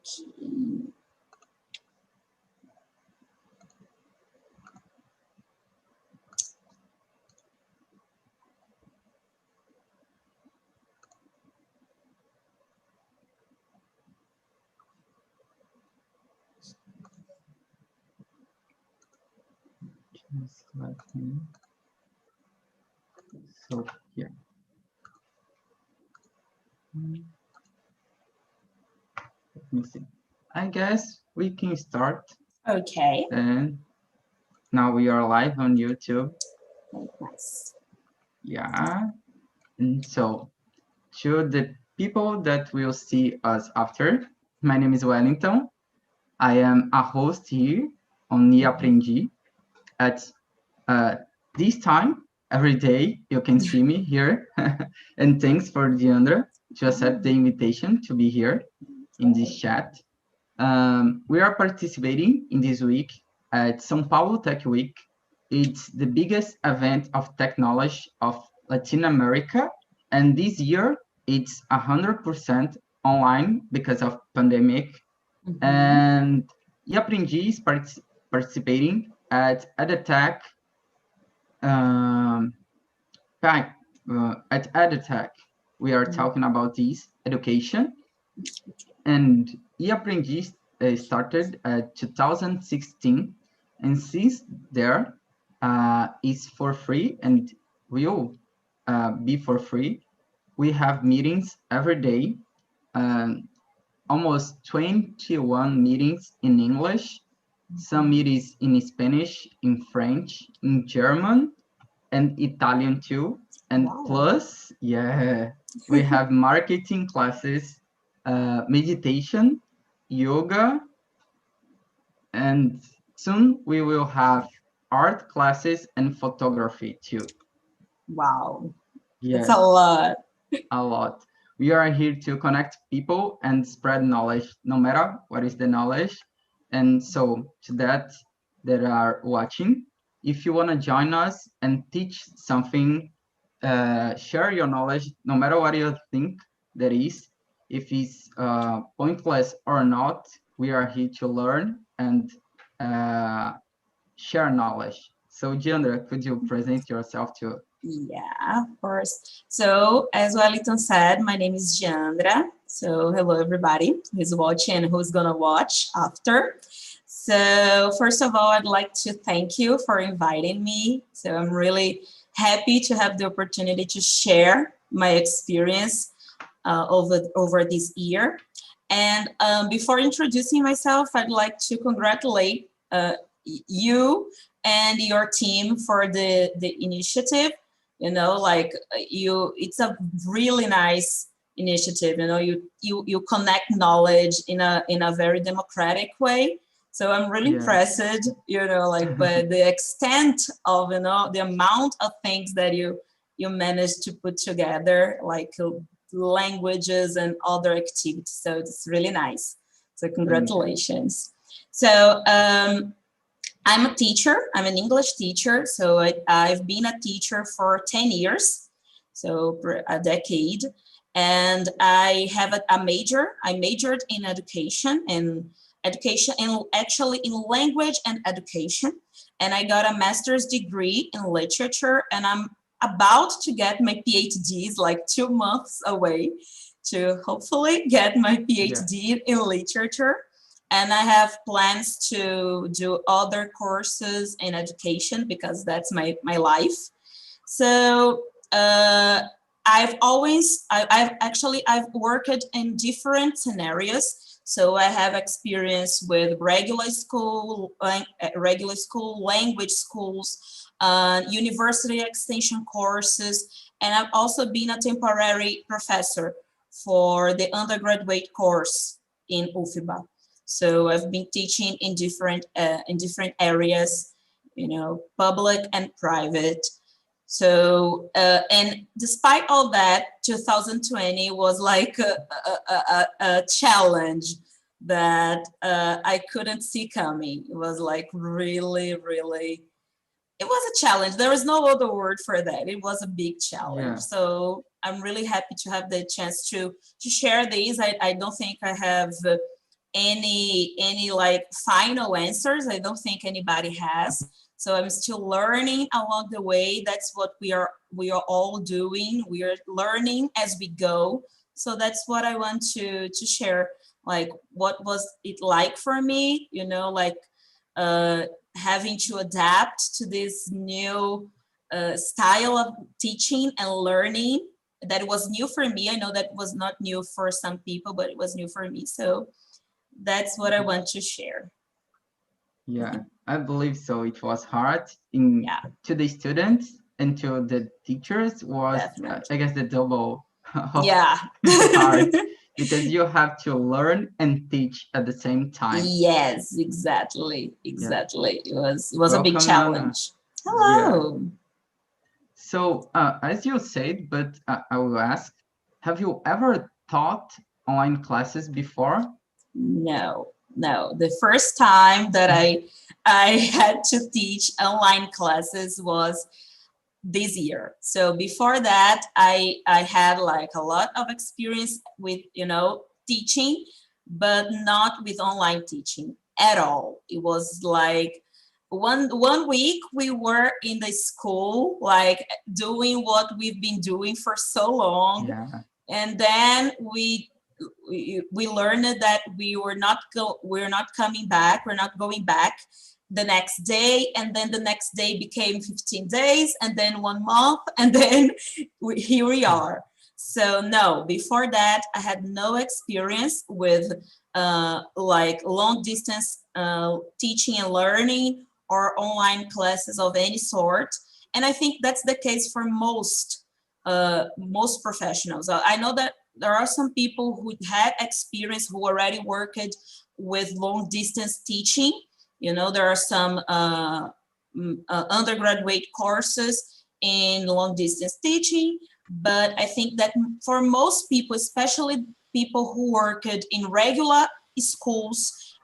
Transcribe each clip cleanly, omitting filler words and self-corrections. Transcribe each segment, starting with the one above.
Just let me. So here. Let me see. I guess we can start. Okay. And now we are live on YouTube. Nice. Yeah. And so to the people that will see us after, my name is Wellington. I am a host here on Aprendi. At this time, every day, you can see me here. And thanks for Deandra to accept the invitation to be here in this chat. We are participating in this week at São Paulo Tech Week. It's the biggest event of technology of Latin America. And this year, it's 100% online because of pandemic. And Aprendi is participating at EdTech. At EdTech, we are talking about this education. And Aprendi started 2016, and since there is for free and will be for free. We have meetings every day, almost 21 meetings in English, some meetings in Spanish, in French, in German, and Italian too. And plus, we have marketing classes, meditation, yoga, and soon we will have art classes and photography too. Wow. Yes. It's a lot. A lot. We are here to connect people and spread knowledge, no matter what is the knowledge. And so to that are watching, if you want to join us and teach something, share your knowledge, no matter what you think that is, if it's pointless or not, we are here to learn and share knowledge. So Giandra, could you present yourself too? Yeah, of course. So as Wellington said, my name is Giandra. So hello, everybody who's watching and who's gonna watch after. So first of all, I'd like to thank you for inviting me. So I'm really happy to have the opportunity to share my experience over this year. And before introducing myself, I'd like to congratulate you and your team for the initiative. You know, like it's a really nice initiative. You know, you connect knowledge in a very democratic way. So I'm really impressed, you know, like by the extent of, you know, the amount of things that you managed to put together, like languages and other activities. So it's really nice. So congratulations. So I'm a teacher. I'm an English teacher. So I've been a teacher for 10 years, so a decade. And I have a major. I majored in education and actually in language and education. And I got a master's degree in literature, and I'm about to get my PhD, like 2 months away to hopefully get my PhD in literature. And I have plans to do other courses in education because that's my life. So I've worked in different scenarios. So I have experience with regular school, language schools, university extension courses, and I've also been a temporary professor for the undergraduate course in UFBA. So I've been teaching in different areas, you know, public and private. So and despite all that, 2020 was like a challenge that I couldn't see coming. It was like really, it was a challenge. There is no other word for that. It was a big challenge. So I'm really happy to have the chance to share these. I don't think I have any like final answers. I don't think anybody has. So I'm still learning along the way. That's what we are all doing. We are learning as we go. So that's what I want to share. Like, what was it like for me? Like, uh, having to adapt to this new style of teaching and learning that was new for me. I know that was not new for some people, but it was new for me. So that's what I want to share. Yeah, I believe so. It was hard in Yeah, to the students and to the teachers was, I definitely. guess, the double of Yeah. hard because you have to learn and teach at the same time. Yes, exactly. Yeah. Exactly. It was a big Welcome, Nana. challenge. Yeah. Hello. So, as you said, but I will ask, have you ever taught online classes before? No, no. The first time that I had to teach online classes was this year. So before that, I had like a lot of experience with teaching, but not with online teaching at all. It was like one week we were in the school, like doing what we've been doing for so long, Yeah. and then we learned that we're not coming back, we're not going back the next day, and then the next day became 15 days, and then 1 month, and then here we are. So no, before that I had no experience with like long distance teaching and learning or online classes of any sort. And I think that's the case for most professionals. I know that there are some people who had experience, who already worked with long distance teaching. There are some undergraduate courses in long distance teaching, but I think that for most people, especially people who worked in regular schools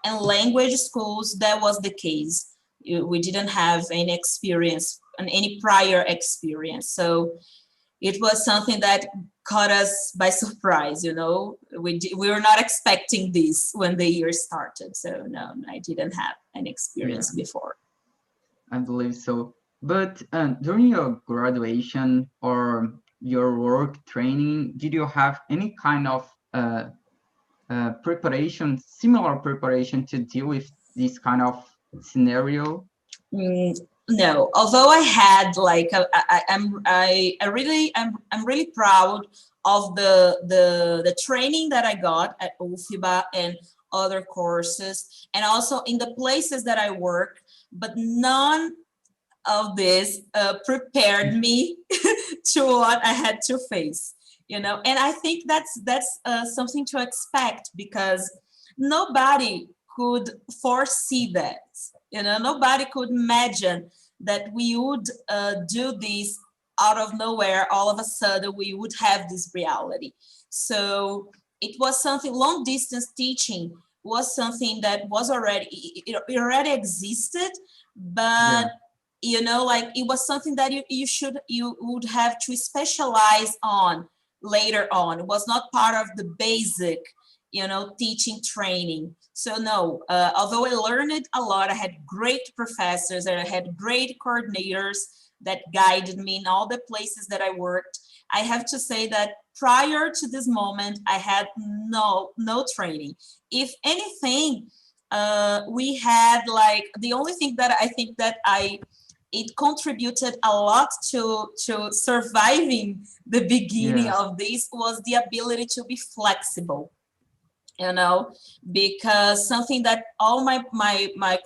and language schools, that was the case. We didn't have any experience and any prior experience. So it was something that caught us by surprise. We were not expecting this when the year started. So no, I didn't have an Yeah, experience before. I believe so. But during your graduation or your work training, did you have any kind of preparation, similar preparation to deal with this kind of scenario? Mm, no, although I had like I'm really proud of the training that I got at UFIBA and other courses, and also in the places that I work, but none of this prepared me to what I had to face. And I think that's something to expect, because nobody could foresee that. Nobody could imagine that we would do this out of nowhere. All of a sudden, we would have this reality. So it was something. Long distance teaching was something that was already it already existed, but Yeah, like it was something that you would have to specialize on later on. It was not part of the basic teaching training. So no, although I learned a lot, I had great professors and I had great coordinators that guided me in all the places that I worked. I have to say that prior to this moment I had no training. If anything, we had like the only thing that I think that I it contributed a lot to surviving the beginning yeah, of this was the ability to be flexible. you know because something that all my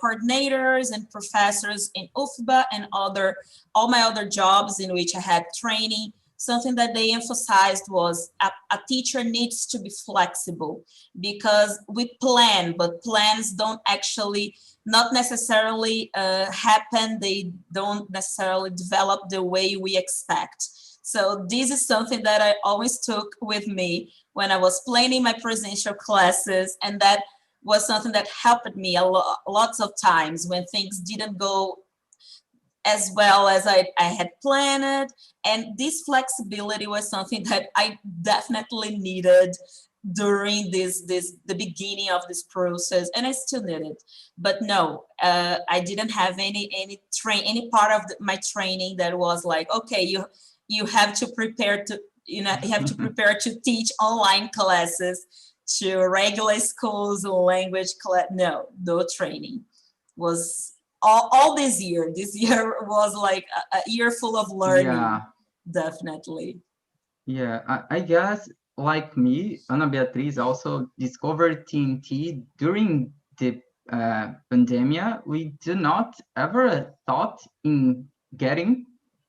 coordinators and professors in UFBA and all my other jobs in which I had training, something that they emphasized was a teacher needs to be flexible, because we plan, but plans don't actually not necessarily happen. They don't necessarily develop the way we expect. So this is something that I always took with me when I was planning my presential classes, and that was something that helped me lots of times when things didn't go as well as I had planned. And this flexibility was something that I definitely needed during the beginning of this process, and I still need it. But no, I didn't have any part of my training that was like, okay, you have to prepare to, you have to prepare to teach online classes to regular schools or language class. No training was all this year. This year was like a year full of learning, Yeah, definitely. yeah. I guess like me, Ana Beatriz also discovered TNT during the pandemia. We do not ever thought in getting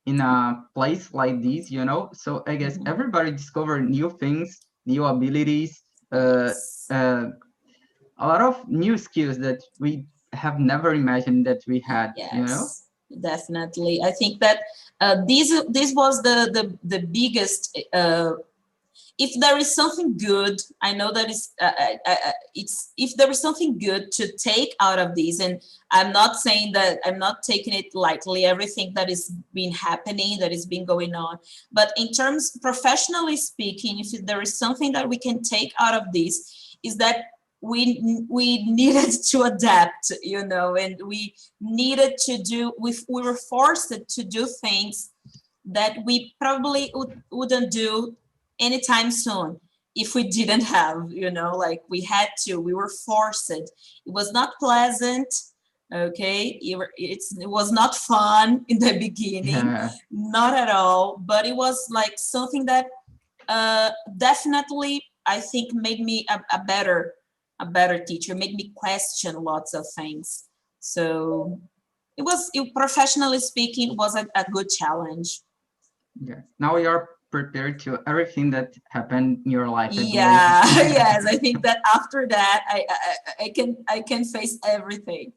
in a place like this, you know. So I guess Mhm. everybody discovered new things, new abilities, uh, Yes. uh, a lot of new skills that we have never imagined that we had, you know. Yes, definitely. I think that this was the biggest. If there is something good, I know that it's if there is something good to take out of this, and I'm not saying that, I'm not taking it lightly. Everything that is been happening, that is been going on, but in terms professionally speaking, if there is something that we can take out of this, is that we needed to adapt, and we needed to do, we were forced to do things that we probably wouldn't do anytime soon if we didn't have, like we had to, we were forced. It was not pleasant. Okay, it was not fun in the beginning, Yeah, not at all, but it was like something that definitely, I think, made me a better teacher, made me question lots of things. So professionally speaking, it was a good challenge. yeah. Now you are prepared to everything that happened in your life, I believe. Yeah, yes, I think that after that, I can face everything,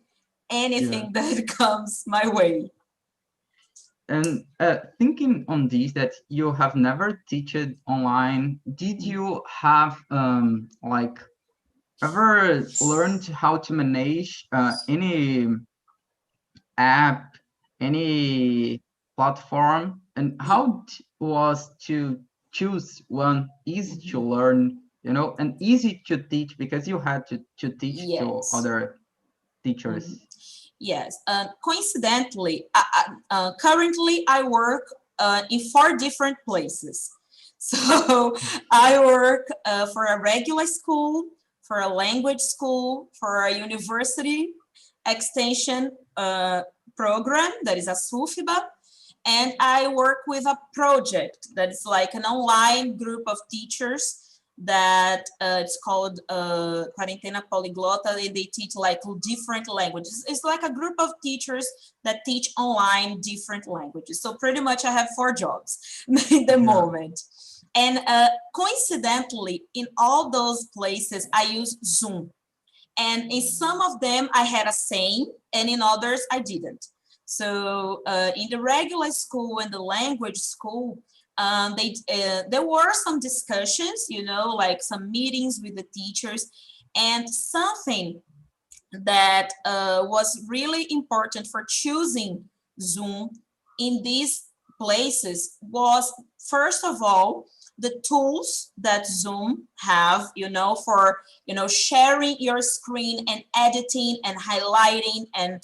Yeah. anything that comes my way. And thinking on this, that you have never teached online, did you have like ever learned how to manage any app, any platform, and how was to choose one easy to learn, you know, and easy to teach because you had to teach to Yes. other Mhm. teachers. Yes. Coincidentally, currently I work in 4 different places. So I work for a regular school, for a language school, for a university extension program that is a SUFIBA, and I work with a project that is like an online group of teachers that it's called Quarentena Poliglota, and they teach like different languages. It's like a group of teachers that teach online different languages. So pretty much I have 4 jobs in the Yeah. moment. And coincidentally, in all those places, I use Zoom. And in some of them, I had a saying, and in others, I didn't. So in the regular school and the language school, there were some discussions, like some meetings with the teachers, and something that was really important for choosing Zoom in these places was, first of all, the tools that Zoom have, for, sharing your screen and editing and highlighting and,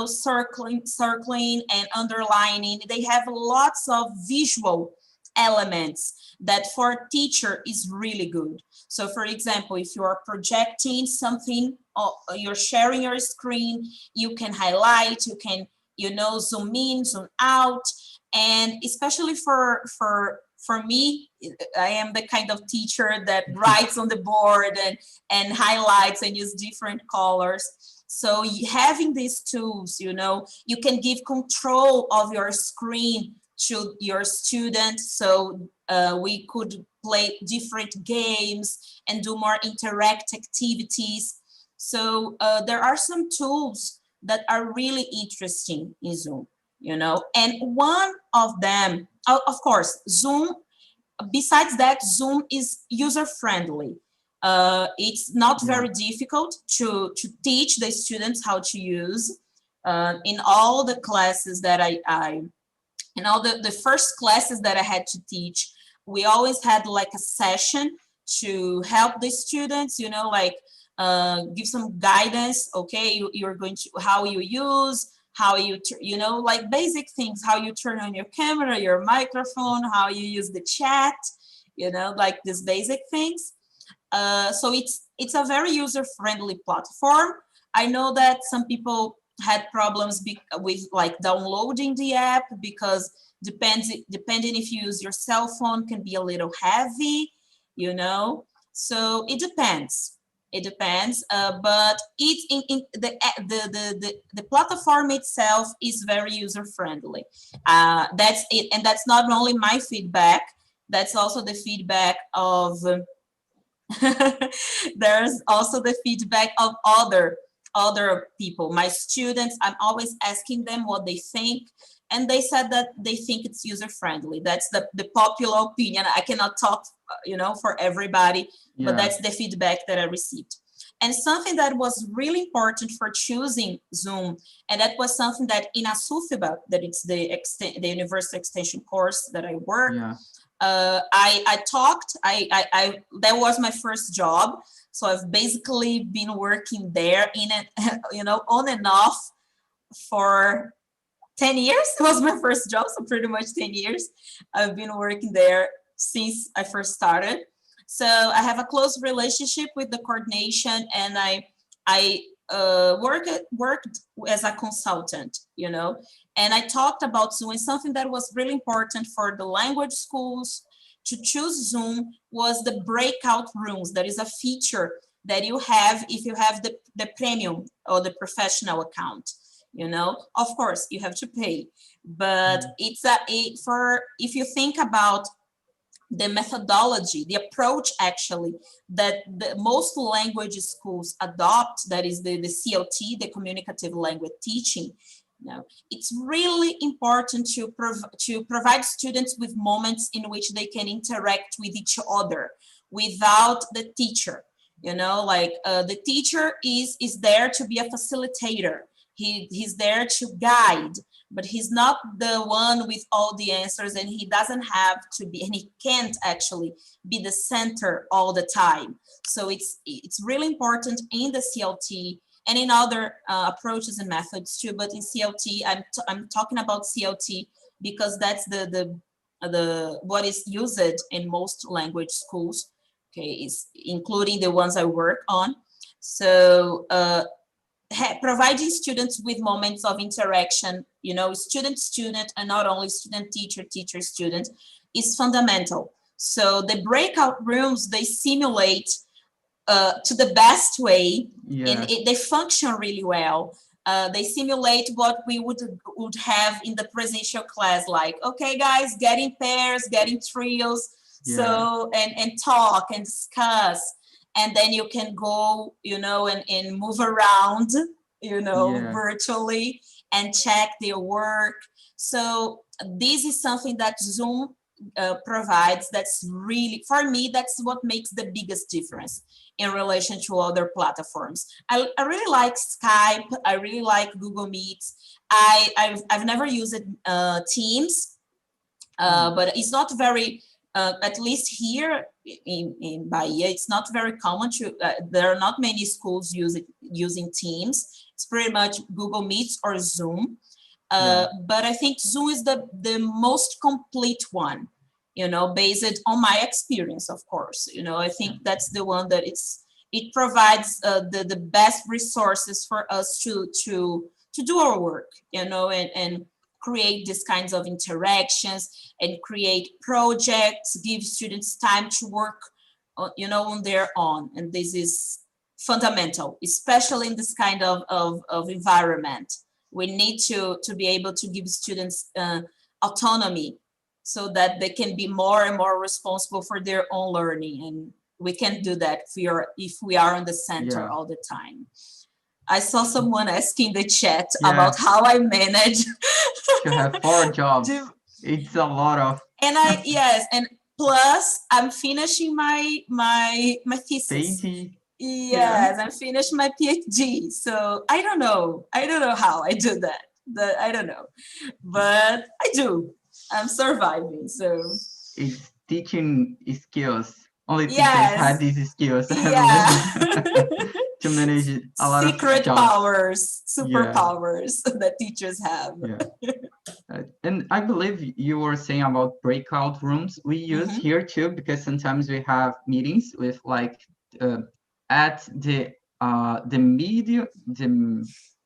circling and underlining. They have lots of visual elements that for a teacher is really good. So for example, if you are projecting something, you're sharing your screen, you can highlight, you can, zoom in, zoom out. And especially for me, I am the kind of teacher that writes on the board and highlights and use different colors. So having these tools, you can give control of your screen to your students. So we could play different games and do more interact activities. So there are some tools that are really interesting in Zoom, and one of them, of course, Zoom, besides that, Zoom is user friendly. It's not Yeah. very difficult to teach the students how to use. In all the classes that I in all the first classes that I had to teach, we always had like a session to help the students, you know, like give some guidance. Okay, you're going to how you use, how you you know, like basic things, how you turn on your camera, your microphone, how you use the chat, you know, like these basic things. So it's a very user-friendly platform. I know that some people had problems with like downloading the app because depending if you use your cell phone can be a little heavy, you know. So it depends. It depends, but it's in the platform itself is very user friendly. That's it, and that's not only my feedback. That's also the feedback of there's also the feedback of other people, my students. I'm always asking them what they think, and they said that they think it's user friendly. That's the popular opinion. I cannot talk, you know, for everybody, but Yeah. that's the feedback that I received. And something that was really important for choosing Zoom, and that was something that in ASUFIBA, that it's the University Extension course that I work, Yeah. I talked, that was my first job. So I've basically been working there in it, you know, on and off for 10 years. It was my first job. So pretty much 10 years. I've been working there since I first started. So I have a close relationship with the coordination, and I worked as a consultant, you know, and I talked about Zoom. And something that was really important for the language schools to choose Zoom was the breakout rooms. That is a feature that you have if you have the premium or the professional account. You know, of course, you have to pay, but Mm. it's for if you think about the methodology, the approach actually that the most language schools adopt, that is the CLT, the communicative language teaching. Now, it's really important to provide students with moments in which they can interact with each other without the teacher. You know, like the teacher is there to be a facilitator. He's there to guide, but he's not the one with all the answers, and he doesn't have to be, and he can't actually be the center all the time. So it's really important in the CLT and in other approaches and methods too. But in CLT, I'm talking about CLT because that's the what is used in most language schools. Okay, is including the ones I work on. So providing students with moments of interaction, you know, student and not only student teacher teacher student, is fundamental. So the breakout rooms, they simulate to the best way, and Yeah. they function really well. They simulate what we would have in the presential class, like, okay guys, get in pairs, get in trios, Yeah. so and talk and discuss, and then you can go, you know, and move around, you know, Yeah. virtually, and check their work. So this is something that Zoom provides. That's really, for me, that's what makes the biggest difference in relation to other platforms. I really like Skype. I really like Google Meets. I've never used Teams, Mm. but it's not very, at least here in Bahia, it's not very common to, there are not many schools using Teams. It's pretty much Google Meets or Zoom. Yeah. But I think Zoom is the most complete one, you know, based on my experience, of course. You know, I think that's the one that it provides the best resources for us to do our work, you know, and create these kinds of interactions and create projects, give students time to work, you know, on their own. And this is fundamental, especially in this kind of environment. We need to be able to give students autonomy so that they can be more and more responsible for their own learning. And we can't do that if we are on the center Yeah. all the time. I saw someone asking the chat about Yeah. how I manage To have four jobs, to, it's a lot of and yes, and plus I'm finishing my thesis. payty. Yeah. Yes, I'm finished my PhD. So I don't know how I do that. I don't know, but I do. I'm surviving. So It's teaching skills. only teachers had Yes. these skills, I Yeah. believe, to manage a lot of Secret jobs. powers, Yeah, superpowers that teachers have. yeah. And I believe you were saying about breakout rooms. We use Hmm. here too because sometimes we have meetings with like uh, at the media the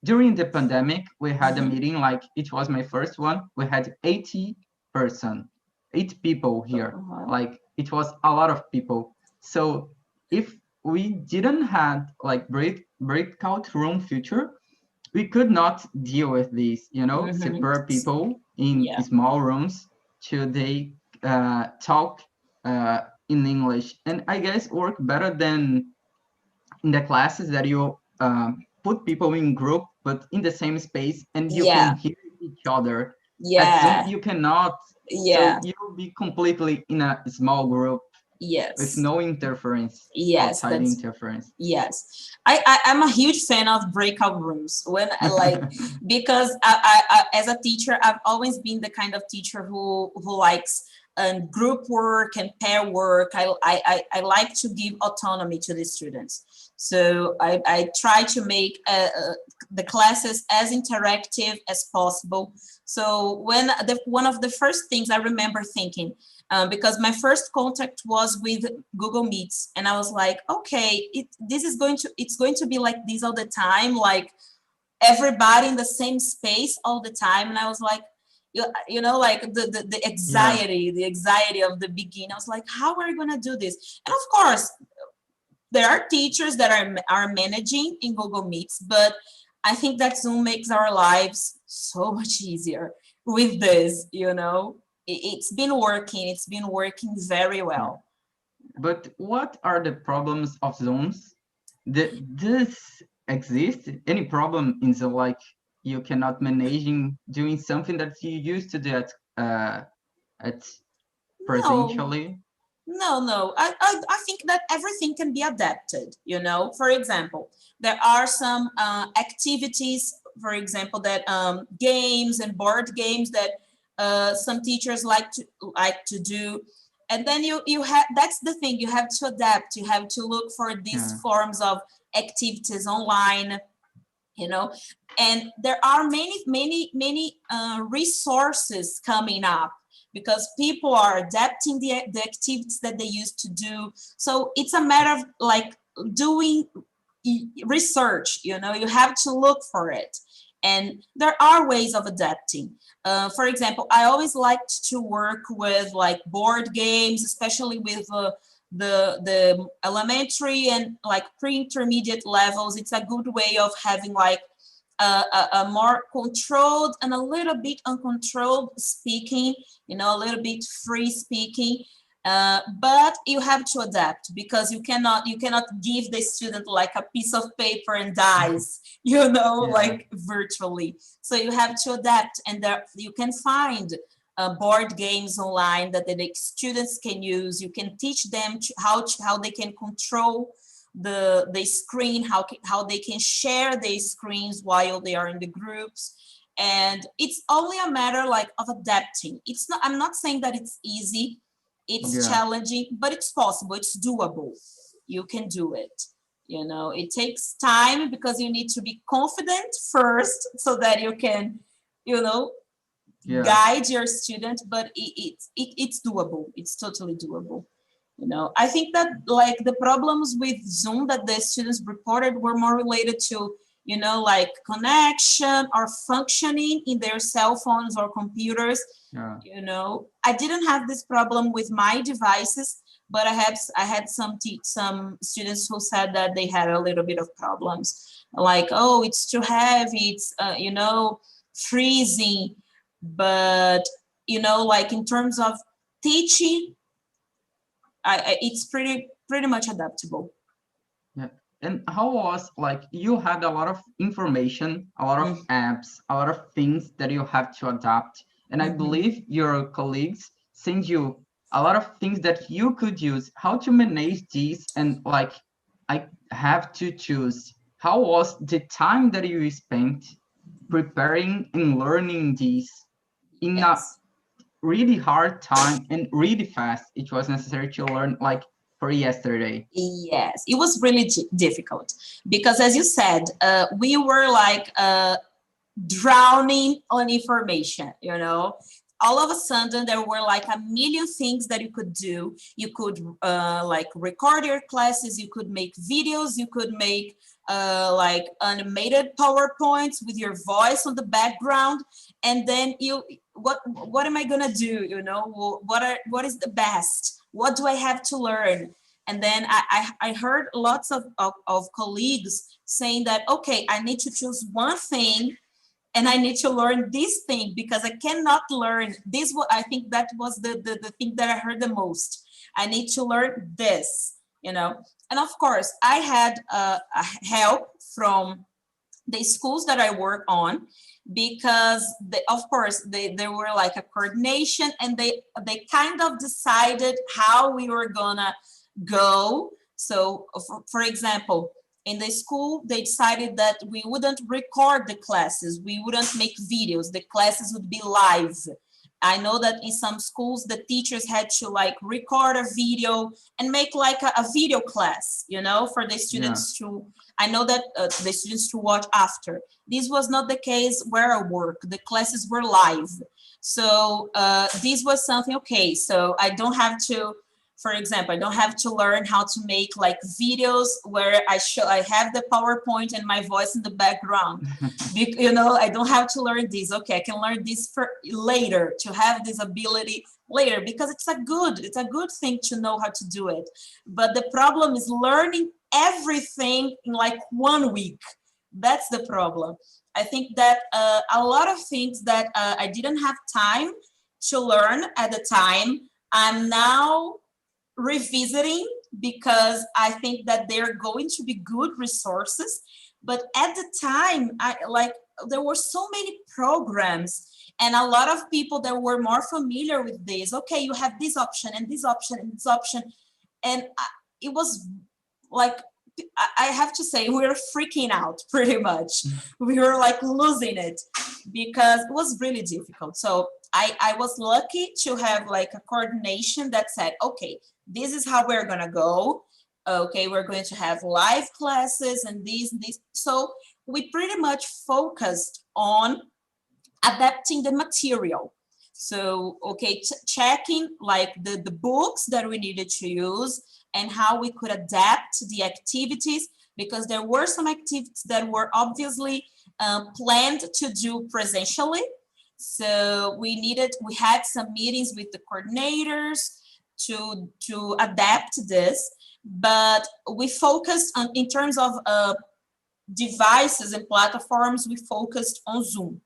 during the pandemic we had a Hmm. meeting like it was my first one. We had 8 people here. Uh-huh. Like it was a lot of people. So if we didn't had like breakout room feature, we could not deal with this, Hmm. separate people in Yeah. small rooms till they talk uh, in English. And I guess work better than in the classes that you put people in group, but in the same space, and you can Yeah. hear each other. At Zoom, Yeah. you cannot. So Yeah. you'll be completely in a small group with Yes. no interference, Yes. outside That's interference. yes. I'm a huge fan of breakout rooms when I like because as a teacher, I've always been the kind of teacher who likes group work and pair work. I like to give autonomy to the students. So I try to make the classes as interactive as possible. So when one of the first things I remember thinking, because my first contact was with Google Meets, and I was like, okay, it's going to be like this all the time, like everybody in the same space all the time. And I was like, like the Yeah, anxiety of the beginning. I was like, how are we gonna do this? And of course, there are teachers that are managing in Google Meets, but I think that Zoom makes our lives so much easier with this. It's been working. It's been working very yeah. well. But what are the problems of zones? Does exist any problem in the like you cannot managing doing something that you used to do at No, presentially? no. I think that everything can be adapted. For example, there are some activities, for example, that games and board games that some teachers like to do. And then you have that's the thing, you have to adapt. You have to look for these Yeah, forms of activities online, you know and there are many resources coming up because people are adapting the activities that they used to do. So it's a matter of like doing research. You have to look for it, and there are ways of adapting. For example, I always liked to work with like board games, especially with the elementary and like pre-intermediate levels. It's a good way of having like a more controlled and a little bit uncontrolled speaking, a little bit free speaking. But you have to adapt because you cannot give the student like a piece of paper and dice, yeah, like virtually. So you have to adapt, and there you can find board games online that the students can use. You can teach them how they can control the screen, how they can share their screens while they are in the groups. And it's only a matter like of adapting. I'm not saying that it's easy, it's yeah, challenging, but it's possible, it's doable. You can do it. It takes time because you need to be confident first so that you can you know yeah, guide your student. But it's doable, it's totally doable. I think that like the problems with Zoom that the students reported were more related to like connection or functioning in their cell phones or computers. yeah, I didn't have this problem with my devices, but I had some students who said that they had a little bit of problems, like, oh, it's too heavy, it's freezing. But like in terms of teaching, it's pretty much adaptable. yeah. And how was like you had a lot of information, a lot of Mm-hmm. apps, a lot of things that you have to adapt. And I believe your colleagues send you a lot of things that you could use. How to manage these and like I have to choose. How was the time that you spent preparing and learning these in a Yes. really hard time and really fast? It was necessary to learn like for yesterday. Yes, it was really difficult because, as you said, we were like drowning on information, you know. All of a sudden there were like a million things that you could do. You could like record your classes, you could make videos, you could make like animated PowerPoints with your voice on the background, and then you what am I gonna do, you know? What is the best, what do I have to learn? And then I heard lots of colleagues saying that, okay, I need to choose one thing and I need to learn this thing because I cannot learn this. I think that was the thing that I heard the most. I need to learn this, you know. And of course, I had help from the schools that I work on, because of course there were like a coordination, and they kind of decided how we were gonna go. So for example, in the school, they decided that we wouldn't record the classes, we wouldn't make videos, the classes would be live. I know that in some schools, the teachers had to like record a video and make like a video class, you know, for the Yeah. students to, I know that the students to watch after. This was not the case where I work. The classes were live. So this was something, okay, so I don't have to, for example, I don't have to learn how to make like videos where I have the PowerPoint and my voice in the background. You know, I don't have to learn this. Okay, I can learn this for later, to have this ability later, because it's a good thing to know how to do it. But the problem is learning everything in like 1 week. That's the problem. I think that a lot of things that I didn't have time to learn at the time, I'm now revisiting, because I think that they're going to be good resources. But at the time, I like, there were so many programs and a lot of people that were more familiar with this. Okay, you have this option and this option and this option. And it was like, I have to say, we were freaking out pretty much. We were like losing it because it was really difficult. So I was lucky to have like a coordination that said, okay, this is how we're gonna go. Okay, we're going to have live classes and these and these. So we pretty much focused on adapting the material. So, okay, checking like the books that we needed to use and how we could adapt the activities, because there were some activities that were obviously planned to do presentially. So we had some meetings with the coordinators to adapt this, but we focused on, in terms of devices and platforms, we focused on Zoom.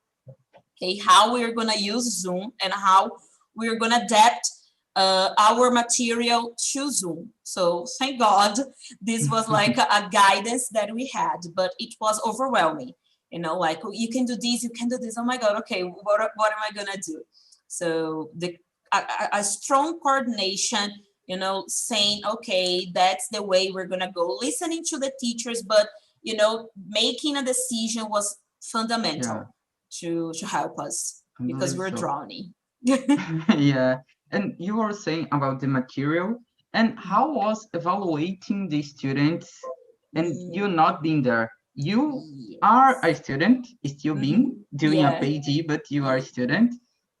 Okay, how we're going to use Zoom and how we're going to adapt our material to Zoom. So thank God this was like a guidance that we had, but it was overwhelming. You know, like, you can do this, you can do this. Oh my God, okay, what am I going to do? So a strong coordination, you know, saying, okay, that's the way we're going to go, listening to the teachers, but, you know, making a decision was Yeah, fundamental to help us, I because believe we're so. drowning. Yeah. And you were saying about the material, and how was evaluating the students and you not being there? You are Yes. a student, still being doing a Yeah. PhD, but you are a student,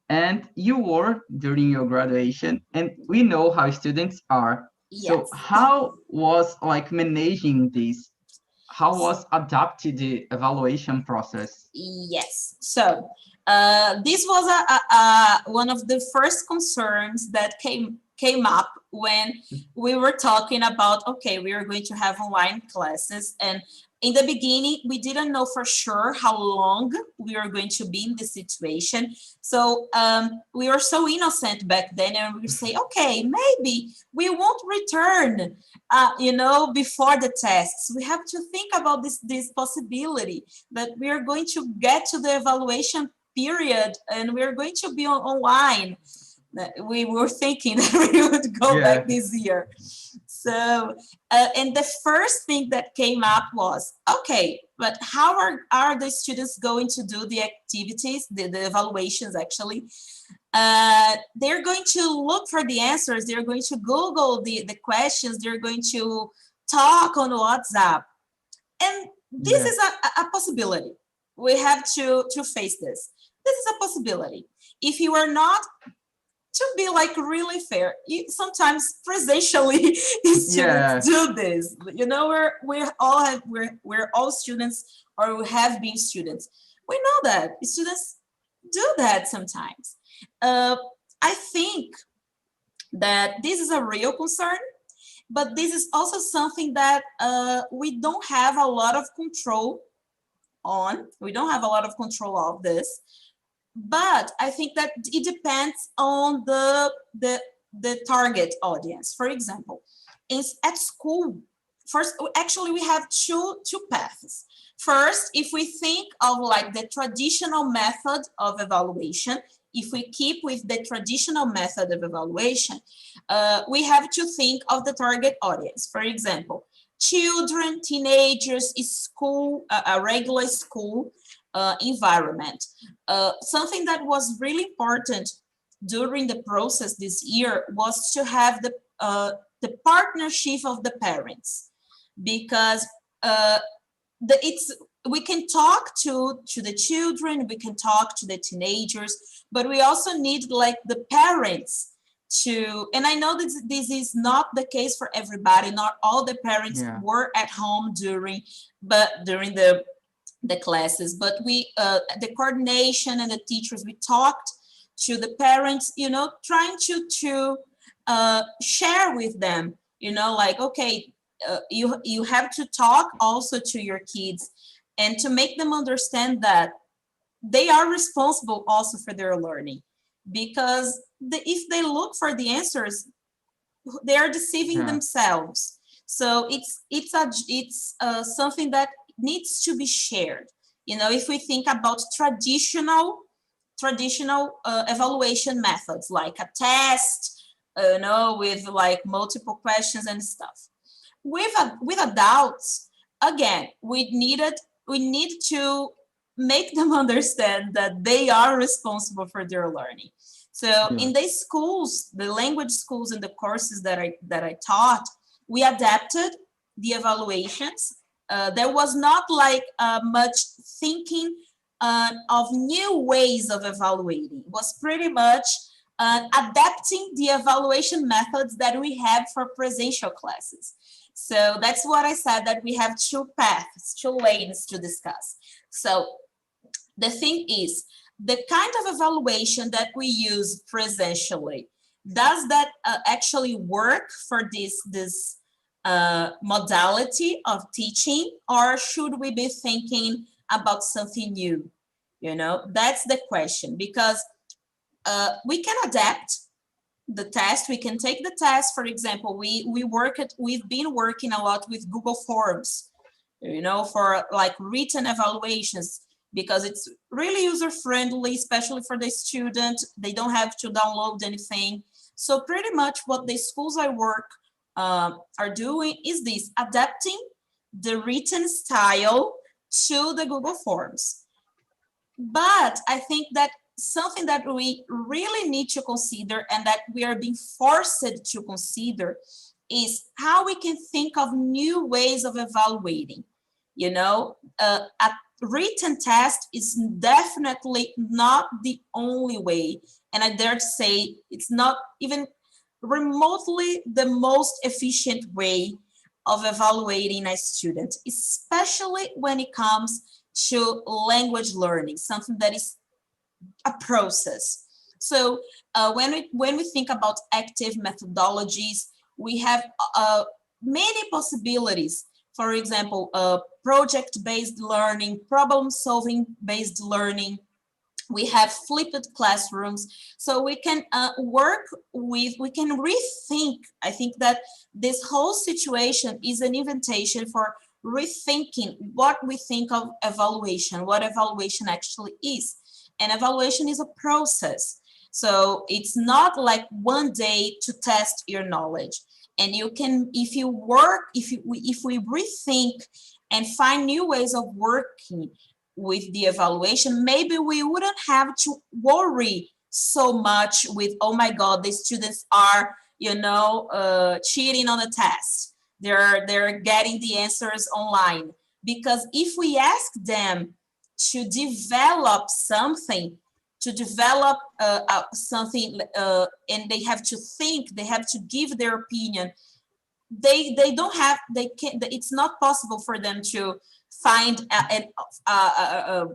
and you were during your graduation, and we know how students are. So Yes. how was like managing this? How was adapted the evaluation process? Yes. So this was one of the first concerns that came up when we were talking about, okay, we are going to have online classes. And in the beginning, we didn't know for sure how long we were going to be in this situation. So we were so innocent back then, and we say, okay, maybe we won't return, you know, before the tests. We have to think about this possibility that we are going to get to the evaluation period and we're going to be online. We were thinking that we would go Yeah. back this year. So, and the first thing that came up was, okay, but how are the students going to do the activities, the evaluations actually, they're going to look for the answers. They're going to Google the questions. They're going to talk on WhatsApp. And this Yeah. is a possibility. We have to face this. This is a possibility. If you are not, to be like really fair, sometimes presentially students Yeah. do this. You know, we're all students, or we have been students. We know that students do that sometimes. Uh, I think that this is a real concern, but this is also something that we don't have a lot of control on. We don't have a lot of control of this, but I think that it depends on the target audience. For example, at school, first, actually, we have two paths. First, if we think of like the traditional method of evaluation, if we keep with the traditional method of evaluation, we have to think of the target audience. For example, children, teenagers, school, a regular school environment. Something that was really important during the process this year was to have the partnership of the parents, because it's we can talk to the children, we can talk to the teenagers, but we also need like the parents to, and I know this is not the case for everybody, not all the parents Yeah. were at home during the classes, but we the coordination and the teachers, we talked to the parents, you know, trying to share with them, you know, like, okay, you have to talk also to your kids and to make them understand that they are responsible also for their learning, because if they look for the answers, they are deceiving Yeah. themselves. So it's something that needs to be shared. You know, if we think about traditional evaluation methods like a test, you know, with like multiple questions and stuff. With adults, again, we need to make them understand that they are responsible for their learning. So Yeah. in the schools, the language schools and the courses that I taught, we adapted the evaluations. There was not like much thinking of new ways of evaluating. It was pretty much adapting the evaluation methods that we have for presential classes. So that's what I said, that we have two paths, two lanes to discuss. So the thing is, the kind of evaluation that we use presentially, does that actually work for this modality of teaching, or should we be thinking about something new? You know, that's the question, because we can adapt the test. We can take the test. For example, we've been working a lot with Google Forms, you know, for like written evaluations, because it's really user friendly, especially for the student. They don't have to download anything. So pretty much what the schools I work are doing is this, adapting the written style to the Google Forms. But I think that something that we really need to consider, and that we are being forced to consider, is how we can think of new ways of evaluating. You know, a written test is definitely not the only way, and I dare to say it's not even remotely the most efficient way of evaluating a student, especially when it comes to language learning, something that is a process. So when we think about active methodologies, we have many possibilities. For example, project-based learning, problem-solving based learning. We have flipped classrooms, so we can we can rethink. I think that this whole situation is an invitation for rethinking what we think of evaluation, what evaluation actually is. And evaluation is a process. So it's not like one day to test your knowledge. And you can, if you work, if we rethink and find new ways of working with the evaluation, maybe we wouldn't have to worry so much with, oh my God, the students are, cheating on the test. They're getting the answers online. Because if we ask them to develop something, and they have to think, they have to give their opinion, they don't have, they can't, it's not possible for them to find a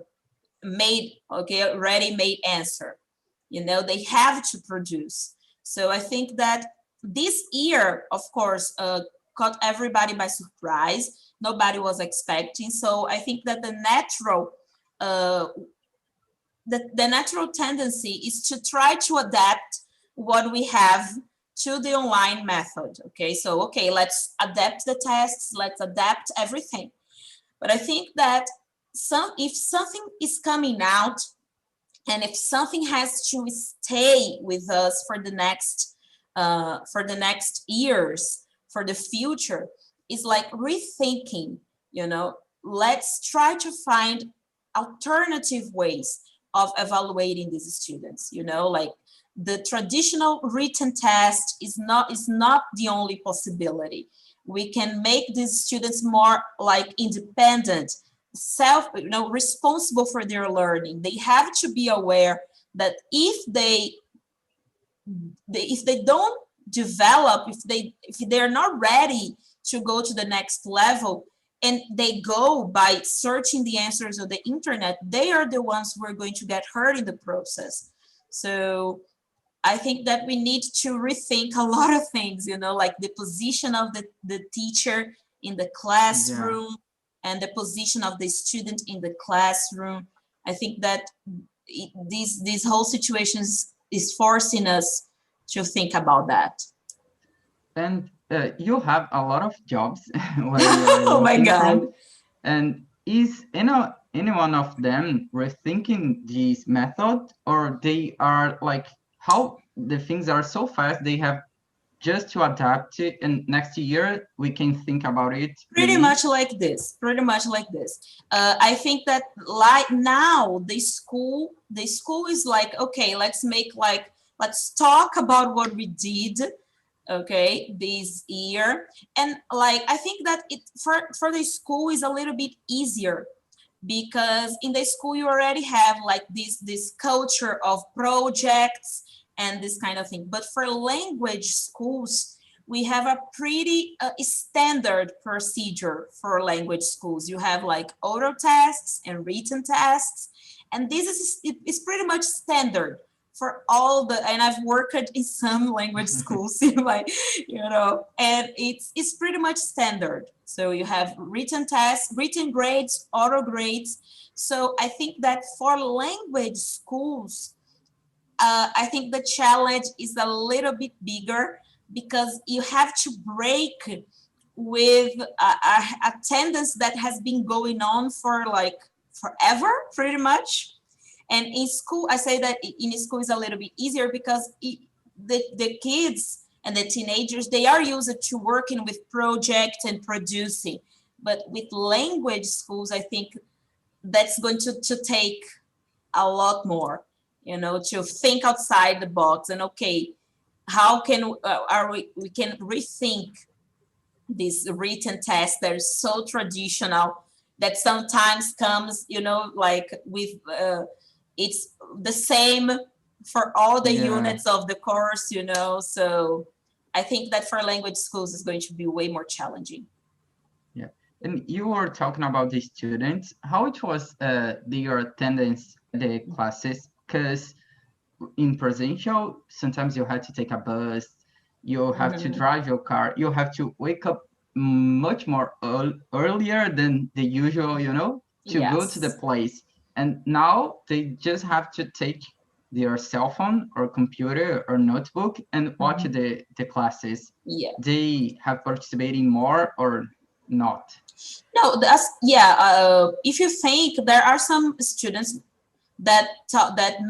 made, okay, ready-made answer. They have to produce. So I think that this year, of course, caught everybody by surprise. Nobody was expecting. So I think that uh, the natural tendency is to try to adapt what we have to the online method. Okay, so okay, let's adapt the tests, let's adapt everything. But I think that if something is coming out, and if something has to stay with us for the next years, for the future, is like rethinking. Let's try to find alternative ways of evaluating these students. Like the traditional written test is not the only possibility. We can make these students more like independent, responsible for their learning. They have to be aware that if they don't develop, if they're not ready to go to the next level, and they go by searching the answers on the internet, they are the ones who are going to get hurt in the process. So I think that we need to rethink a lot of things, like the position of the teacher in the Yeah. classroom and the position of the student in the classroom. I think that these whole situations is forcing us to think about that. And you have a lot of jobs where you are Oh my working God. from. And is any one of them rethinking this method, or they are like how the things are so fast they have just to adapt it, and next year we can think about it Pretty maybe? much like this. Pretty much like this. I think that like now the school is like, okay, let's talk about what we did, okay, this year. And like I think that it for the school is a little bit easier, because in the school you already have like this culture of projects and this kind of thing. But for language schools, we have a pretty standard procedure. For language schools, you have like oral tests and written tests, and this is pretty much standard for all the, and I've worked in some language schools, like, and it's pretty much standard. So you have written tests, written grades, oral grades. So I think that for language schools, I think the challenge is a little bit bigger, because you have to break with a attendance that has been going on for like forever, pretty much. And in school, I say that in school is a little bit easier, because the kids and the teenagers, they are used to working with projects and producing. But with language schools, I think that's going to take a lot more, to think outside the box. And okay, how can we can rethink this written test that is so traditional, that sometimes comes, like with it's the same for all the Yeah. units of the course. So I think that for language schools is going to be way more challenging. Yeah. And you were talking about the students, how it was their attendance at the classes, because in presential, sometimes you had to take a bus, you have to Mhm. drive your car, you have to wake up much more earlier than the usual, to go to the Yes. place. And now they just have to take their cell phone or computer or notebook and watch Mhm. the classes. Yeah. They have participating more or not? No, that's, yeah. If you think, there are some students that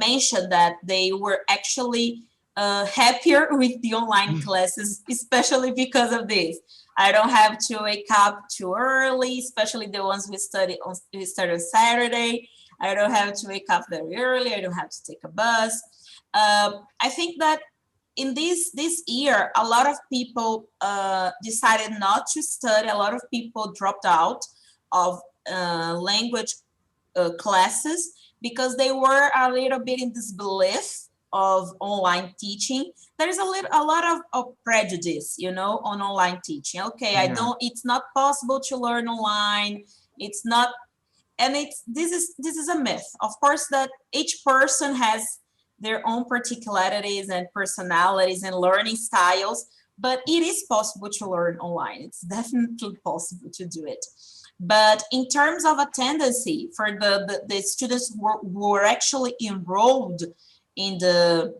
mentioned that they were actually happier with the online classes, especially because of this. I don't have to wake up too early, especially the ones who study on Saturday. I don't have to wake up very early. I don't have to take a bus. I think that in this year, a lot of people decided not to study. A lot of people dropped out of language classes because they were a little bit in this belief of online teaching. There is a lot of prejudice, on online teaching. Okay, Yeah. it's not possible to learn online. It's not, and this is a myth. Of course, that each person has their own particularities and personalities and learning styles, but it is possible to learn online. It's definitely possible to do it. But in terms of attendance for the students who were actually enrolled in the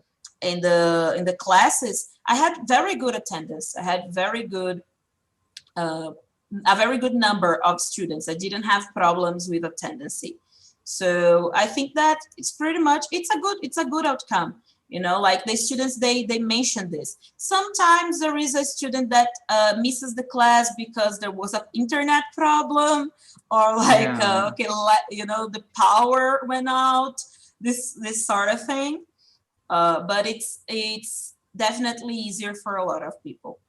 classes, I had very good attendance. I had uh, a very good number of students. I didn't have problems with attendance. So I think that it's a good outcome. Like the students, they mentioned this. Sometimes there is a student that misses the class because there was an internet problem, or like Yeah. the power went out. This sort of thing. But it's definitely easier for a lot of people.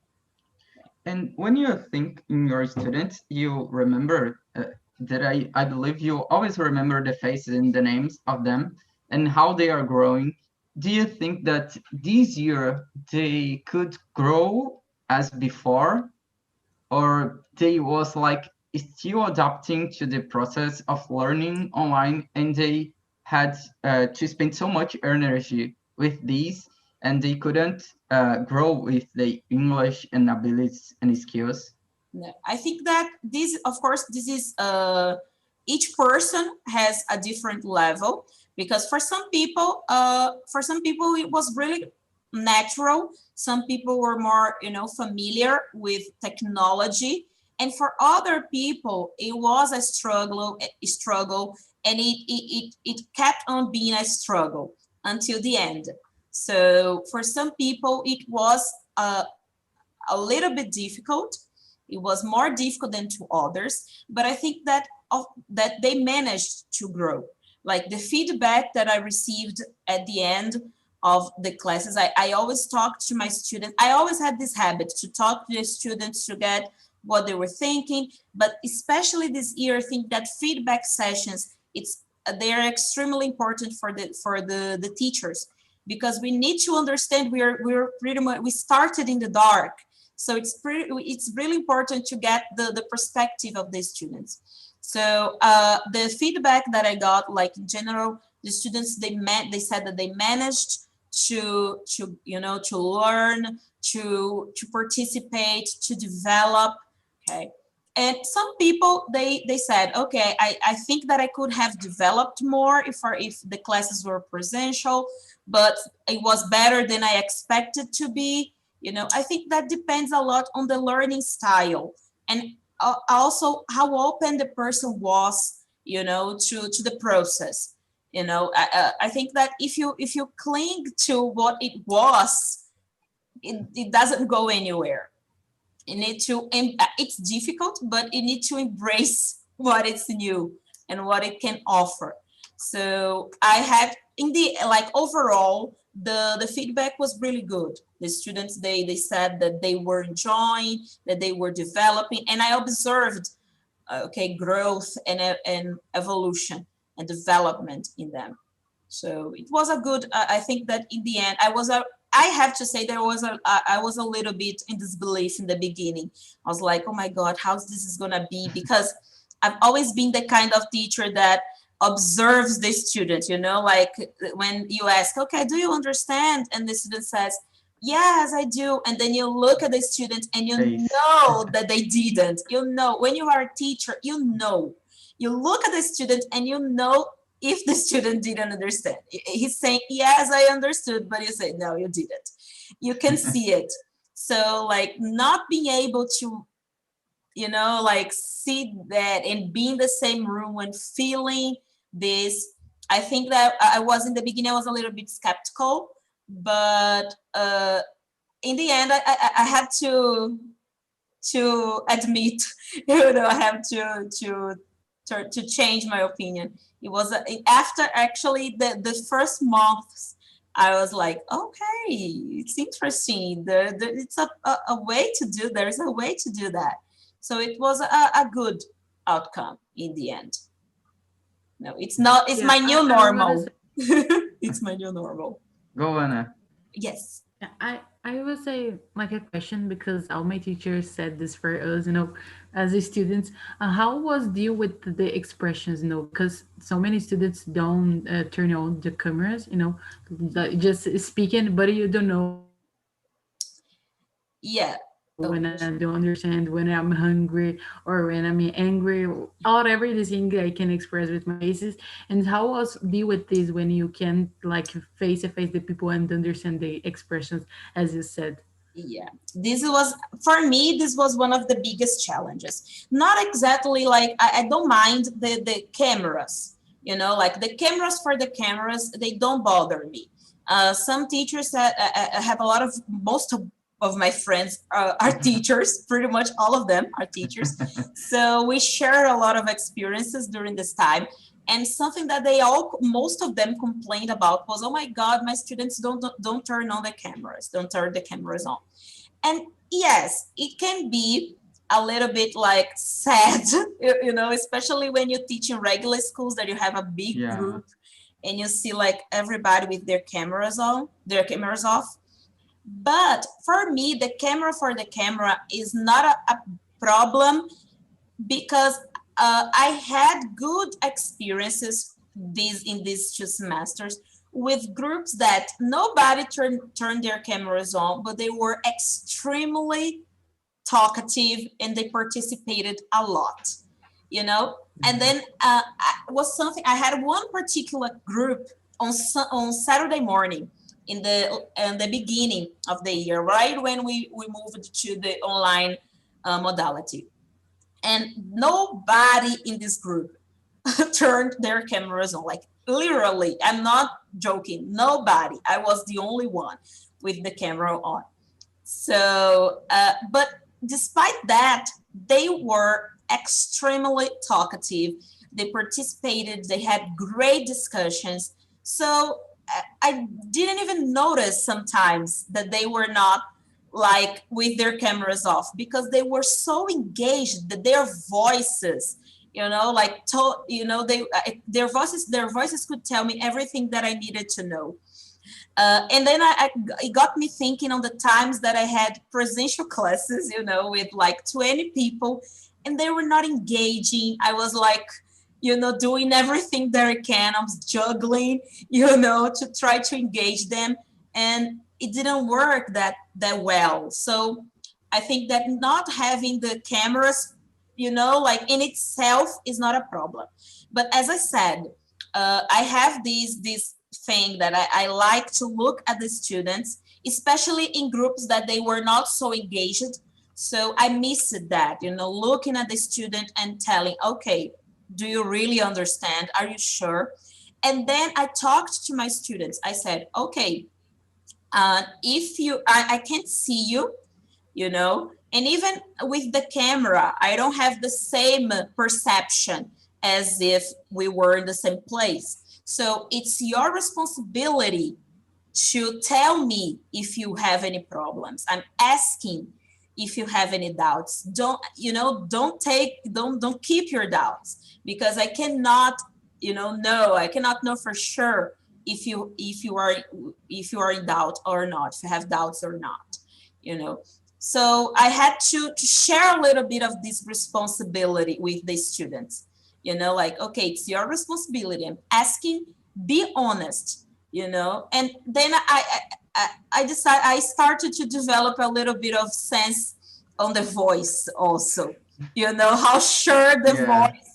And when you think in your students, you remember that I believe you always remember the faces and the names of them and how they are growing. Do you think that this year they could grow as before, or they was like still adapting to the process of learning online, and they had to spend so much energy with these, and they couldn't grow with the English and abilities and skills? No, I think that this, of course, this is each person has a different level, because for some people it was really natural. Some people were more, familiar with technology, and for other people it was a struggle, and it kept on being a struggle until the end. So for some people it was a little bit difficult. It was more difficult than to others, but I think that they managed to grow. Like the feedback that I received at the end of the classes, I always talked to my students. I always had this habit to talk to the students to get what they were thinking, but especially this year, I think that feedback sessions, they are extremely important for the teachers, because we need to understand we're pretty much, we started in the dark. So it's really important to get the perspective of the students. So the feedback that I got, like in general, the students, they said that they managed to learn, to participate, to develop. Okay. And some people, they said, okay, I think that I could have developed more if the classes were presential, but it was better than I expected to be. I think that depends a lot on the learning style, and also how open the person was, to the process. I think that if you cling to what it was, it doesn't go anywhere. You need to, it's difficult, but you need to embrace what is new and what it can offer. So I had, in the, like, overall, the feedback was really good. The students, they said that they were enjoying, that they were developing, and I observed okay, growth and evolution and development in them. So it was a good. I think that in the end, I have to say I was a little bit in disbelief in the beginning. I was like, oh my God, how's this is gonna be? Because I've always been the kind of teacher that observes the student. Like when you ask, okay, do you understand? And the student says, yes, I do. And then you look at the student and you Face. know that they didn't. When you are a teacher, you look at the student and you know if the student didn't understand. He's saying, yes, I understood, but you say, no, you didn't. You can see it. So like not being able to, like see that and be in the same room and feeling this, I think that I was in the beginning, I was a little bit skeptical, but in the end, I had to admit, I have to change my opinion. It was after actually the first months I was like, okay, it's interesting. It's a way to do. There's a way to do that. So it was a good outcome in the end. No, it's not. It's Yeah, my new I wanna say, normal. It's my new normal. Go, Anna. Yes. yeah, I will say like a question because all my teachers said this for us, you know, as a students. How was deal with the expressions, you know, because so many students don't turn on the cameras, you know, just speaking, but you don't know when I'm sad, when I don't Yeah. understand, Oh, when I'm hungry or when I'm angry, whatever the thing I can express with my faces. And how was deal with this when you can like face to face the people and understand the expressions as you said? yeah. This was for me. This was one of the biggest challenges. Not exactly like I don't mind the cameras. You know, like the cameras for the cameras, they don't bother me. Some teachers that have a lot of most of my friends are teachers. Pretty much all of them are teachers. So we share a lot of experiences during this time. And something that they all, most of them complained about was, oh my God, my students don't turn on the cameras, don't turn the cameras on. And yes, it can be a little bit like sad, you know, especially when you teach in regular schools that you have a big Yeah. group and you see like everybody with their cameras on, their cameras off. But for me, the camera for the camera is not a problem because I had good experiences these 2 semesters with groups that nobody turned their cameras on, but they were extremely talkative and they participated a lot, you know. And Mhm. then was something I had one particular group on Saturday morning in the beginning of the year, right when we moved to the online modality, and nobody in this group turned their cameras on. Like literally, I'm not joking. Nobody. I was the only one with the camera on. So, but despite that, they were extremely talkative. They participated. They had great discussions. So I didn't even notice sometimes that they were not like with their cameras off because they were so engaged that their voices, you know, like you know, their voices could tell me everything that I needed to know. And then it got me thinking on the times that I had presential classes, you know, with like 20 people, and they were not engaging. I was like, you know, doing everything that I can. I'm juggling, you know, to try to engage them, and it didn't work that well. So I think that not having the cameras, you know, like in itself is not a problem. But as I said, I have this thing that I like to look at the students, especially in groups that they were not so engaged. So I missed that, you know, looking at the student and telling, okay, do you really understand? Are you sure? And then I talked to my students. I said, okay, if I can't see you, you know, and even with the camera I don't have the same perception as if we were in the same place. So it's your responsibility to tell me if you have any problems. I'm asking if you have any doubts. Don't, you know, don't keep your doubts, because I cannot, you know, I cannot know for sure if you are in doubt or not, if you have doubts or not, you know. So I had to share a little bit of this responsibility with the students, you know, like, okay, it's your responsibility. I'm asking, be honest, you know. And then I decided, I started to develop a little bit of sense on the voice also, you know, how sure the Yeah. voice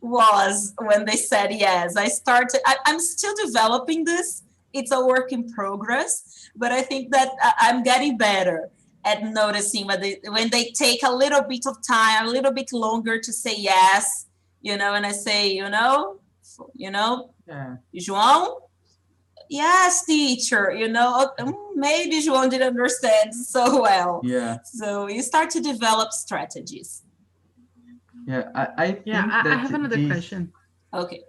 was when they said yes. I'm still developing this. It's a work in progress, but I think that I'm getting better at noticing when they take a little bit of time, a little bit longer to say yes, you know. And I say, you know, Yeah. João, yes, teacher, you know, maybe João didn't understand so well. Yeah. So you start to develop strategies. Yeah. I Yeah, think I that have another this question. Okay.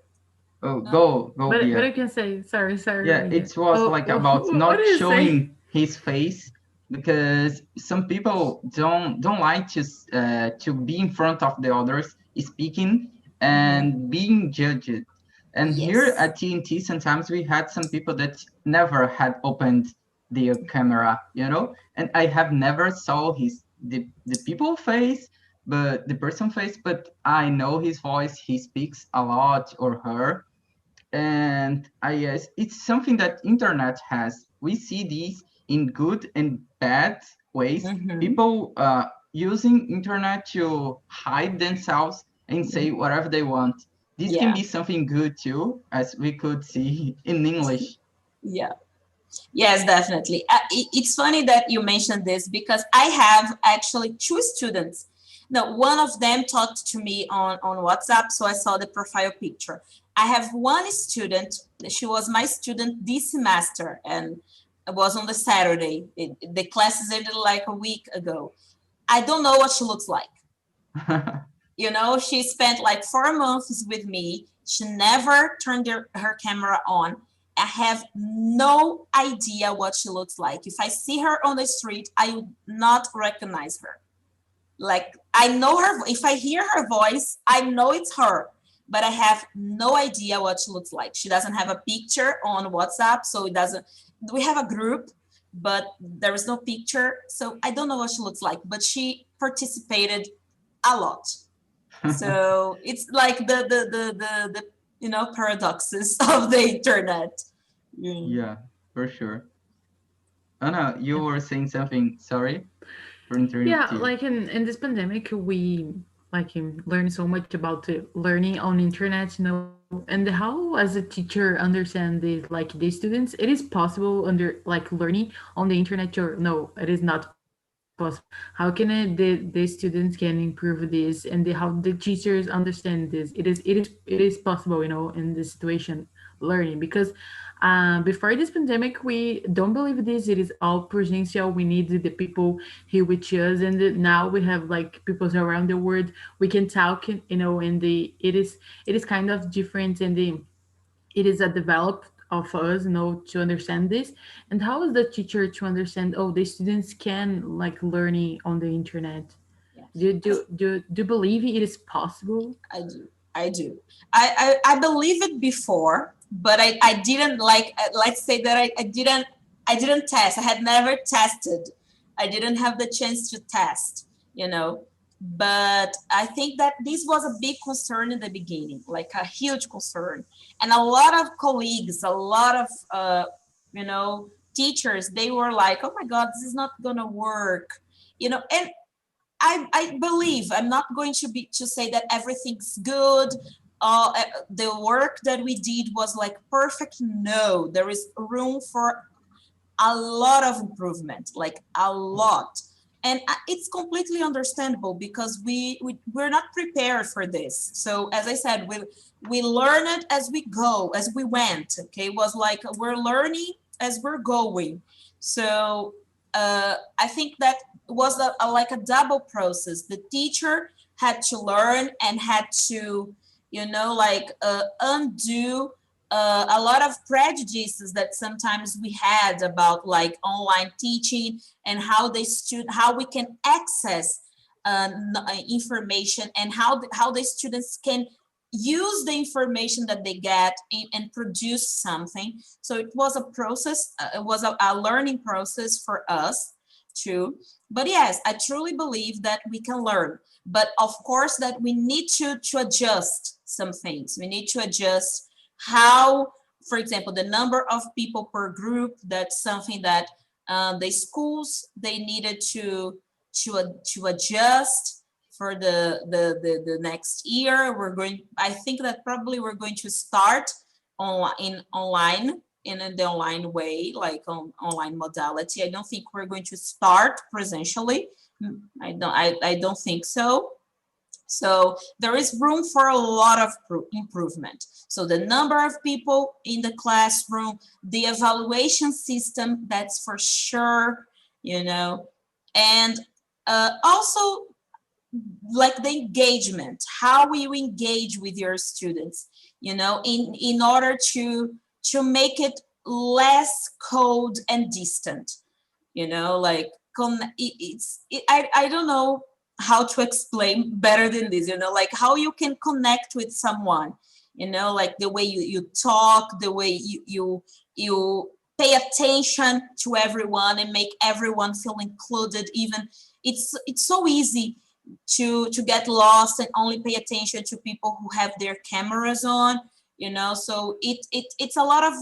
Oh, Uh, go, But Bia. I can say sorry, Yeah, Miguel. it was Oh, like about what not do you say? showing his face because some people don't like to be in front of the others speaking mhm. and being judged. And here Yes. at TNT, sometimes we had some people that never had opened their camera, and I have never saw the people face, but the person face, but I know his voice. He speaks a lot, or her, and I guess it's something that internet has. We see these in good and bad ways. Mhm. People using internet to hide themselves and say whatever they want. This can Yeah. be something good too, as we could see in English. Yeah. Yes, definitely. It's funny that you mentioned this because I have actually two students. Now, one of them talked to me on WhatsApp, so I saw the profile picture. I have one student, she was my student this semester, and it was on the Saturday. The classes ended like a week ago. I don't know what she looks like. You know, she spent like 4 months with me. She never turned her camera on. I have no idea what she looks like. If I see her on the street, I would not recognize her. Like, I know her, if I hear her voice, I know it's her, but I have no idea what she looks like. She doesn't have a picture on WhatsApp, so it doesn't, we have a group, but there is no picture. So I don't know what she looks like, but she participated a lot. So it's like the paradoxes of the internet. Mm. Yeah, for sure. Oh no, you were saying something. Sorry for Yeah, interrupting you. like in this pandemic, we like learned so much about learning on internet, and how as a teacher understand this, like the students, it is possible under like learning on the internet, or no, it is not possible. How can the students can improve this, and how the teachers understand this? It is possible, in this situation, learning because before this pandemic, we don't believe this. It is all presential. We need the people here with us, and now we have like people around the world. We can talk, and it is kind of different, and it is a develop of us, to understand this. And how is the teacher to understand? Oh, the students can like learning on the internet. Yeah. Do you believe it is possible? I do. I do. I believe it before, but I didn't like, let's say that I didn't test. I had never tested. I didn't have the chance to test, you know. But I think that this was a big concern in the beginning, like a huge concern. And a lot of colleagues, a lot of teachers, they were like, oh my God, this is not gonna work. And I believe, I'm not going to say that everything's good. The work that we did was like perfect. No, there is room for a lot of improvement, like a lot. And it's completely understandable because we're not prepared for this. So as I said, we learn it as we go, as we went. Okay, it was like we're learning as we're going. So I think that was like a double process. The teacher had to learn and had to, like undo a lot of prejudices that sometimes we had about like online teaching and how we can access information, and how the students can use the information that they get and produce something. So it was a process, it was a learning process for us too. But yes, I truly believe that we can learn, but of course that we need to adjust some things. We need to adjust how, for example, the number of people per group. That's something that the schools, they needed to adjust for the next year. I think that probably we're going to start online, in the online way, like on online modality. I don't think we're going to start presentially. I don't think so. So there is room for a lot of improvement. So the number of people in the classroom, the evaluation system, that's for sure, and also like the engagement, how you engage with your students, in order to make it less cold and distant, like I don't know how to explain better than this, like how you can connect with someone, like the way you talk, the way you pay attention to everyone and make everyone feel included. Even it's so easy to get lost and only pay attention to people who have their cameras on, so it's a lot of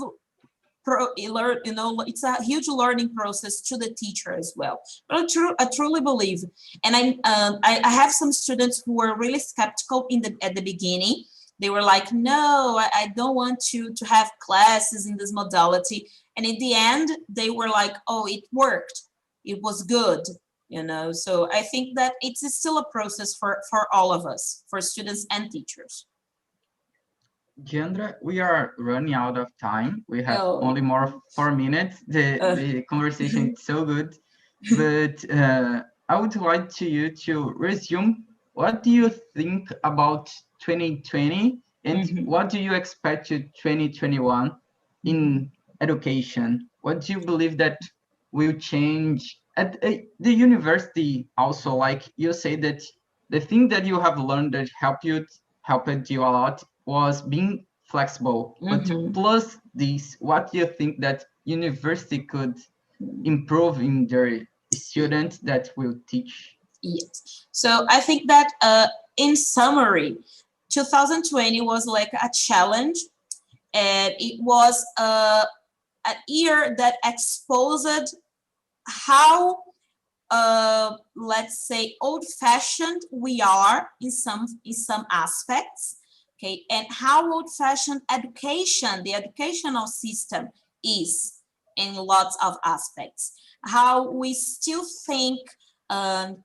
it's a huge learning process to the teacher as well. But I truly believe, and I have some students who were really skeptical at the beginning. They were like, no, I don't want to have classes in this modality. And in the end, they were like, oh, it worked. It was good, So I think that it's still a process for all of us, for students and teachers. Gendra, we are running out of time. We have Oh, only more 4 minutes. The conversation is so good, but I would like to you to resume. What do you think about 2020, and what do you expect to 2021 in education? What do you believe that will change at the university? Also, like you say that the thing that you have learned that helped you a lot was being flexible. But plus this, what do you think that university could improve in their students that will teach? Yes. So I think that in summary, 2020 was like a challenge, and it was a year that exposed how let's say old-fashioned we are in some aspects, okay, and how old-fashioned the educational system is in lots of aspects, how we still think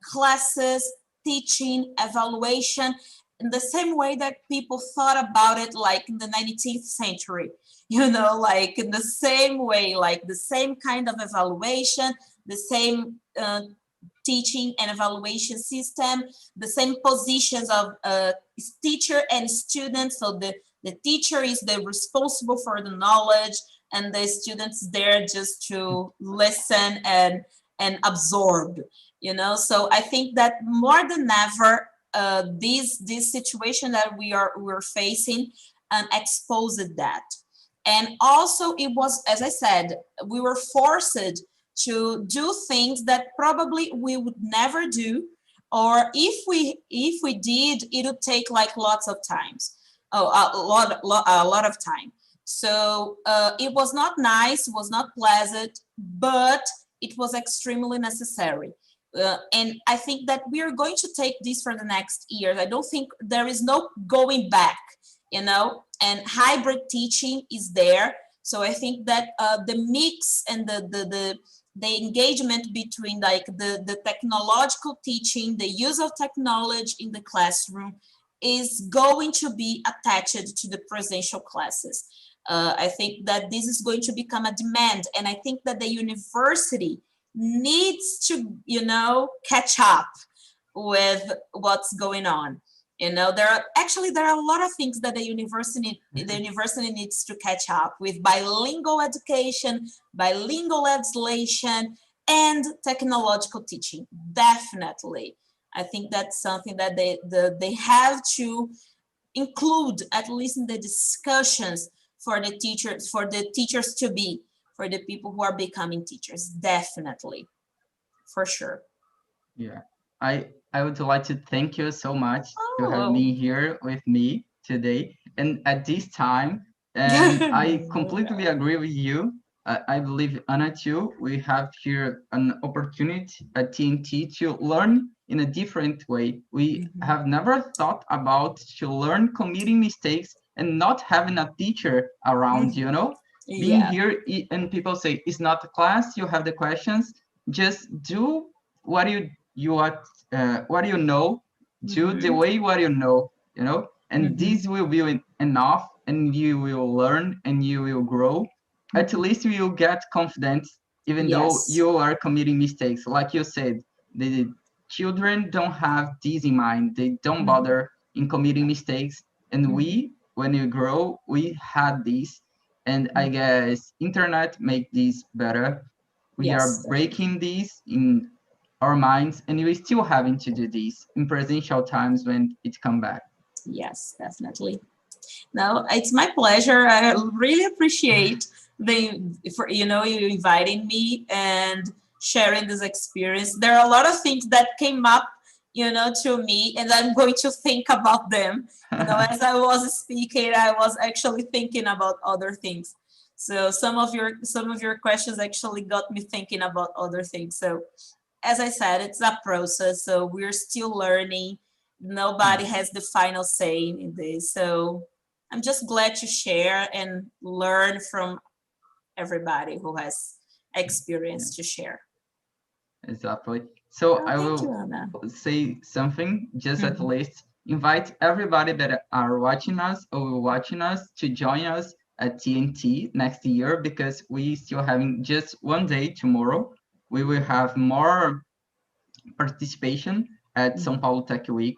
classes, teaching, evaluation in the same way that people thought about it like in the 19th century, like in the same way, like the same kind of evaluation, the same teaching and evaluation system, the same positions of teacher and student. So the teacher is the responsible for the knowledge, and the students there just to listen and absorb. So I think that more than ever, this situation that we're facing exposed that. And also it was, as I said, we were forced to do things that probably we would never do, or if we did, it would take like lots of times, a lot of time. So it was not nice, it was not pleasant, but it was extremely necessary. And I think that we are going to take this for the next years. I don't think there is no going back, and hybrid teaching is there. So I think that the mix and the engagement between like the technological teaching, the use of technology in the classroom is going to be attached to the presential classes. I think that this is going to become a demand, and I think that the university needs to, catch up with what's going on. There are a lot of things that the university needs to catch up with: bilingual education, bilingual legislation, and technological teaching. Definitely, I think that's something that they have to include, at least in the discussions, for the teachers to be, for the people who are becoming teachers. Definitely, for sure. Yeah, I would like to thank you so much to have Oh. me here with me today. And at this time, and I completely agree with you. I believe Anna too. We have here an opportunity at TNT to learn in a different way. We have never thought about to learn committing mistakes and not having a teacher around, being Yeah. here and people say it's not a class, you have the questions, just do what what you know, do the way what you know, and this will be enough, and you will learn and you will grow. At least you will get confidence, even though Yes. you are committing mistakes. Like you said, the children don't have this in mind. They don't Mhm. bother in committing mistakes. And Mhm. we, when we grow, we had this. And I guess internet make this better. We are Yes, definitely. breaking this in our minds, and we're still having to do this in presential times when it come back. Yes, definitely. No, it's my pleasure. I really appreciate the for you inviting me and sharing this experience. There are a lot of things that came up, to me, and I'm going to think about them. As I was speaking, I was actually thinking about other things. So some of your questions actually got me thinking about other things. So as I said, it's a process. So we're still learning. Nobody Yes, has the final say in this. So I'm just glad to share and learn from everybody who has yeah, experience to share. exactly. So Oh, I thank you, will Anna. say something, just at Mhm. least invite everybody that are watching us or will watching us to join us at TNT next year, because we still having just one day tomorrow. We will have more participation at São Mhm. Paulo Tech Week.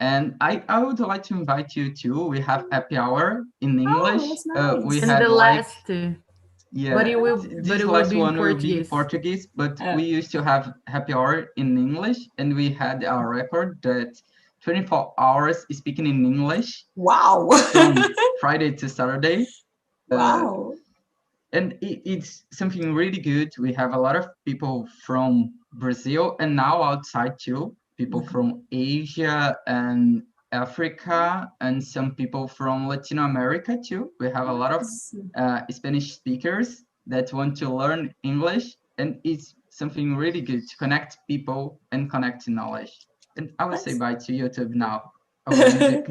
And I would like to invite you too. We have happy hour in Oh, English. that's We And nice. the had like, last, but yeah, it will, this be last in one will be in Portuguese. Portuguese, but Uh, we used to have happy hour in English, and we had our record that 24 hours speaking in English wow. from Friday to Saturday. Uh, Wow. and it's something really good. We have a lot of people from Brazil and now outside too, people Mhm. from Asia and Africa, and some people from Latin America too. We have a lot of Nice. Spanish speakers that want to learn English, and it's something really good to connect people and connect knowledge. And I will say That's bye to YouTube now. I will end the